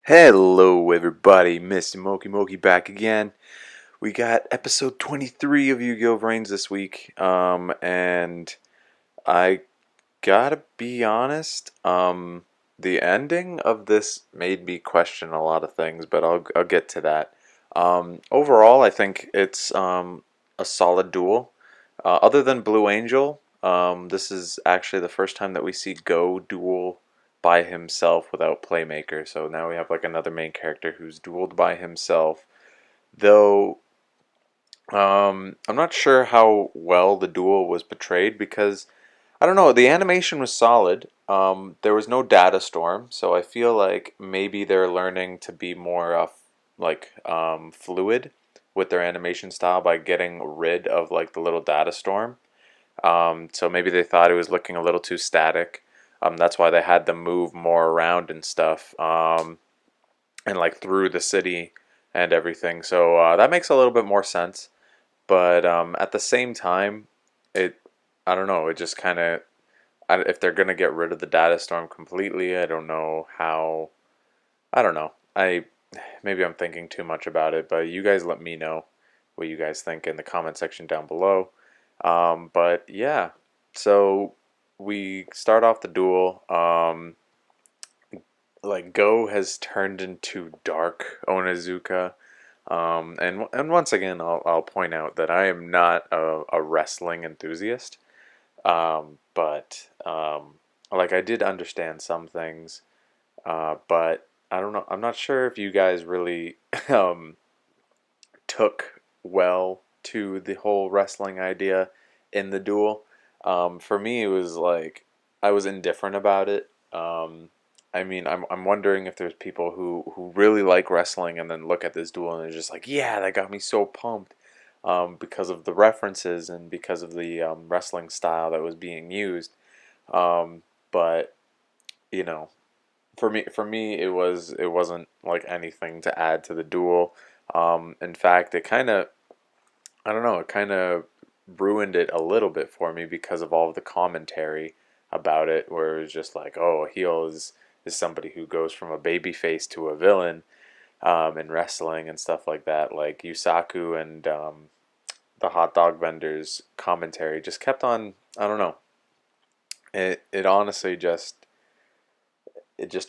Hello everybody, Mr. Moki back again. We got episode 23 of Yu-Gi-Oh! Vrains this week. And I gotta be honest, the ending of this made me question a lot of things, but I'll get to that. Overall, I think it's a solid duel. Other than Blue Angel, this is actually the first time that we see Go duel by himself without Playmaker. So now we have like another main character who's dueled by himself. Though I'm not sure how well the duel was portrayed because I don't know. The animation was solid. There was no data storm, so I feel like maybe they're learning to be more fluid with their animation style by getting rid of like the little data storm. So maybe they thought it was looking a little too static. That's why they had them move more around and stuff, and like through the city and everything. So that makes a little bit more sense. But at the same time, it I don't know. It just kind of if they're gonna get rid of the data storm completely, I don't know how. I don't know. Maybe I'm thinking too much about it, but you guys let me know what you guys think in the comment section down below. But yeah, so we start off the duel. Like Go has turned into Dark Onizuka. And once again, I'll point out that I am not a wrestling enthusiast. But like I did understand some things, but I don't know. I'm not sure if you guys really um, took well to the whole wrestling idea in the duel. For me, it was like I was indifferent about it. I mean, I'm wondering if there's people who really like wrestling and then look at this duel and they're just like, yeah, that got me so pumped, because of the references and because of the wrestling style that was being used. But you know, for me, it wasn't like anything to add to the duel. In fact, it kind of I don't know, it kind of ruined it a little bit for me because of all of the commentary about it, where it was just like, oh, a heel is somebody who goes from a baby face to a villain, in wrestling and stuff like that. Like Yusaku and the hot dog vendors commentary just kept on. I don't know. It honestly just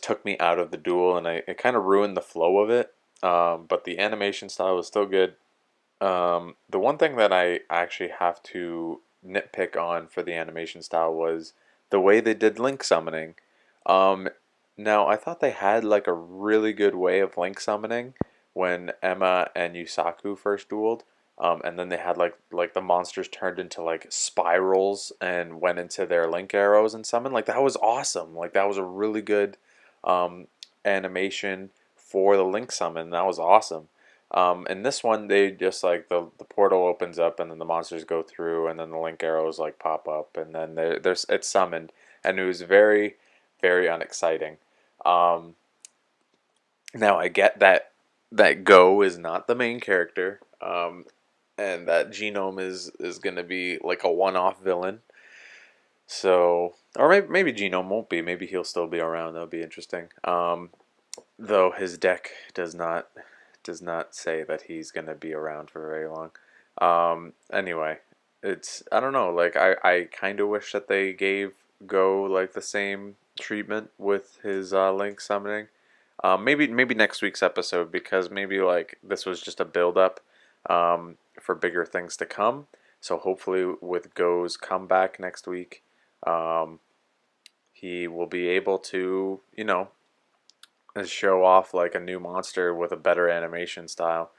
took me out of the duel, and it kind of ruined the flow of it. But the animation style was still good. The one thing that I actually have to nitpick on for the animation style was the way they did link summoning. Um, Now I thought they had like a really good way of link summoning when Emma and Yusaku first dueled. And then they had like the monsters turned into like spirals and went into their link arrows and summon. Like that was awesome. Like that was a really good um, animation for the link summon. That was awesome. In this one, they just like the portal opens up and then the monsters go through and then the link arrows like pop up and then there's it's summoned and it was very unexciting. Um, Now I get that Go is not the main character, and that Genome is gonna be like a one-off villain. So, or maybe Genome won't be. Maybe he'll still be around. That'll be interesting. Though his deck does not say that he's gonna be around for very long. Anyway, it's I don't know. Like I kind of wish that they gave Go like the same treatment with his link summoning. Maybe next week's episode because maybe like this was just a build up for bigger things to come. So hopefully with Go's comeback next week, um, he will be able to show off like a new monster with a better animation style.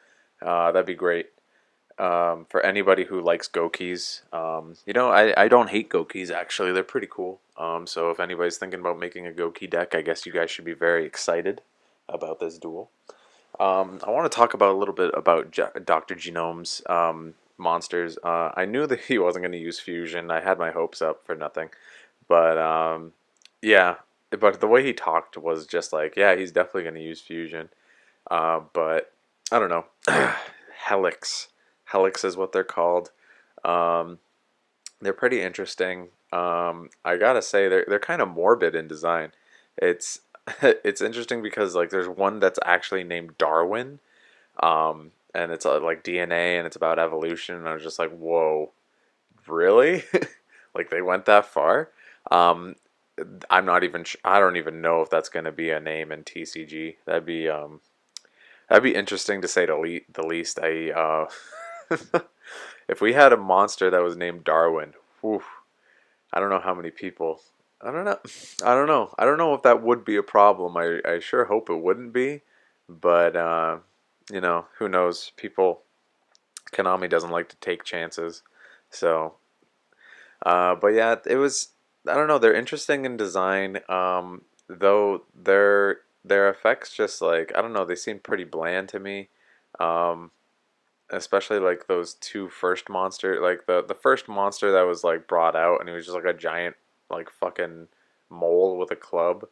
That'd be great. For anybody who likes Gokis, I don't hate Gokis actually. They're pretty cool. So if anybody's thinking about making a Goki deck, I guess you guys should be very excited about this duel. I want to talk about a little bit about Dr. Genome's monsters. I knew that he wasn't going to use fusion. I had my hopes up for nothing, but yeah. But the way he talked was just like, yeah, he's definitely going to use fusion. But I don't know. Helix. Helix is what they're called. Um, they're pretty interesting. I gotta say they're kind of morbid in design. It's it's interesting because like there's one that's actually named Darwin, and it's like DNA and it's about evolution, and I was just like, whoa, really? Like they went that far? Um, I'm not even. I don't even know if that's gonna be a name in TCG. That'd be interesting to say the least. If we had a monster that was named Darwin, whew, I don't know how many people. I don't know. I don't know. I don't know if that would be a problem. I sure hope it wouldn't be, but who knows? People, Konami doesn't like to take chances, so. But yeah, it was. I don't know. They're interesting in design. Though their effects just like I don't know. They seem pretty bland to me. Um, Especially like those two first monster, like the first monster that was like brought out, and he was just like a giant like fucking mole with a club.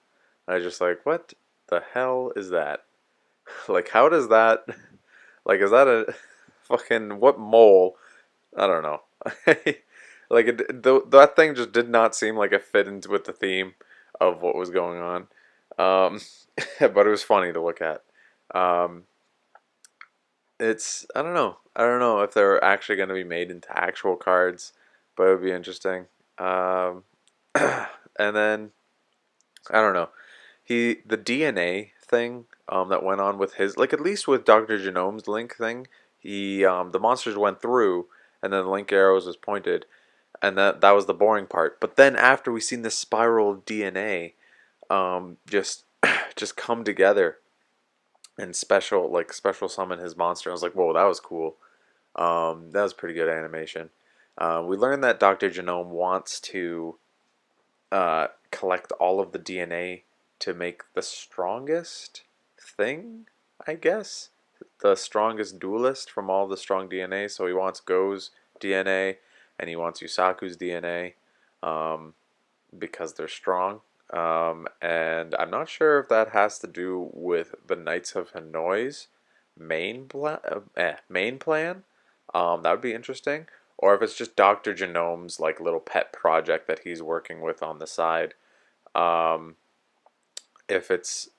I was just like, what the hell is that? Like, how does that? Like, is that a fucking what mole? I don't know. Like that thing just did not seem like it fit into with the theme of what was going on. Um, but it was funny to look at. Um, it's I don't know. I don't know if they're actually going to be made into actual cards, but it would be interesting. Um, and then I don't know. The DNA thing that went on with his like at least with Doctor Genome's link thing, the monsters went through and then the link arrows was pointed and that was the boring part. But then after we seen this spiral of DNA just just come together and special summon his monster, I was like, whoa, that was cool. That was pretty good animation. We learned that Dr. Genome wants to collect all of the DNA to make the strongest thing, I guess. The strongest duelist from all the strong DNA. So he wants Go's DNA and he wants Yusaku's DNA because they're strong. And I'm not sure if that has to do with the Knights of Hanoi's main plan. That would be interesting. Or if it's just Dr. Genome's like little pet project that he's working with on the side. Um, if it's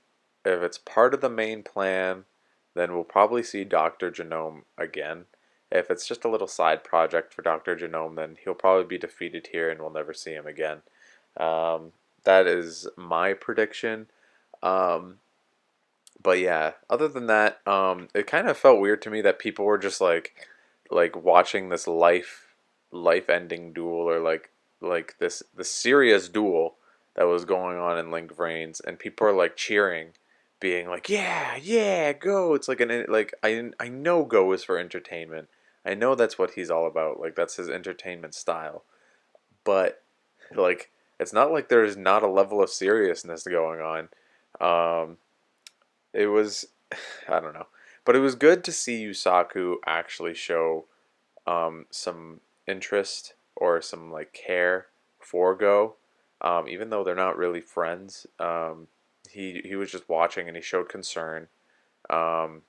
part of the main plan, then we'll probably see Dr. Genome again. If it's just a little side project for Dr. Genome, then he'll probably be defeated here and we'll never see him again. Um, that is my prediction. Um, but yeah, other than that, it kind of felt weird to me that people were just like watching this life ending duel or like this serious duel that was going on in Link Vrains, and people are like cheering, being like, yeah, yeah, Go. It's like I know Go is for entertainment. I know that's what he's all about. Like that's his entertainment style. But like it's not like there's not a level of seriousness going on. Um, it was I don't know. But it was good to see Yusaku actually show some interest or some like care for Go, even though they're not really friends. He was just watching and he showed concern. Um,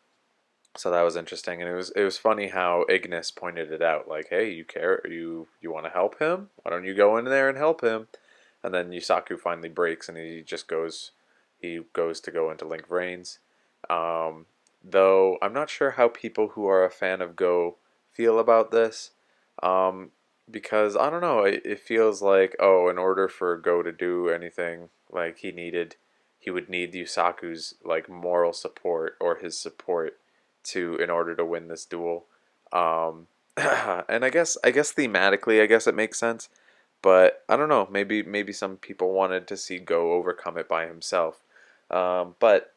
so that was interesting, and it was funny how Ignis pointed it out, like, "Hey, you care? You want to help him? Why don't you go in there and help him?" And then Yusaku finally breaks, and he goes to go into Link Vrains. Though I'm not sure how people who are a fan of Go feel about this, um, because I don't know. It feels like, oh, in order for Go to do anything, like he would need Yusaku's like moral support or his support to in order to win this duel. And I guess thematically, I guess it makes sense, but I don't know. Maybe some people wanted to see Go overcome it by himself. But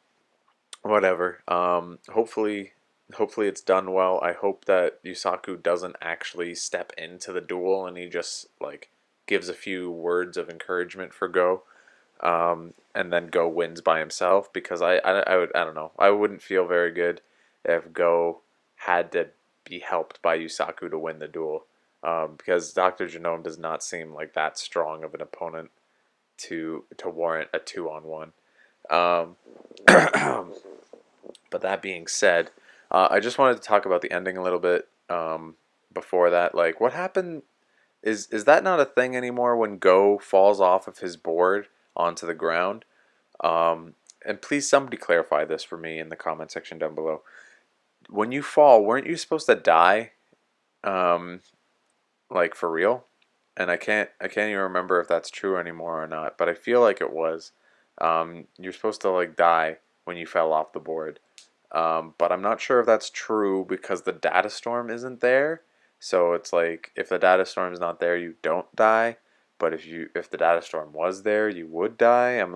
whatever. Hopefully it's done well. I hope that Yusaku doesn't actually step into the duel and he just like gives a few words of encouragement for Go, and then Go wins by himself because I don't know, I wouldn't feel very good if Go had to be helped by Yusaku to win the duel, because Dr. Genome does not seem like that strong of an opponent to warrant a 2-on-1. Um, but that being said, I just wanted to talk about the ending a little bit. Before that, like, what happened? Is that not a thing anymore when Go falls off of his board onto the ground? and please somebody clarify this for me in the comment section down below. When you fall, weren't you supposed to die? Um, like for real? And I can't even remember if that's true anymore or not, but I feel like it was. You're supposed to like die when you fell off the board. But I'm not sure if that's true because the data storm isn't there. So it's like if the data storm is not there, you don't die. But if the data storm was there, you would die. I'm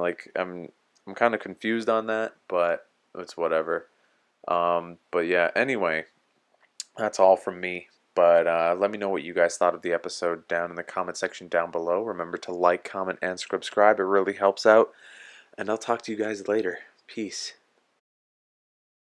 kind of confused on that, but it's whatever. But yeah, anyway, that's all from me. But let me know what you guys thought of the episode down in the comment section down below. Remember to like, comment, and subscribe. It really helps out. And I'll talk to you guys later. Peace.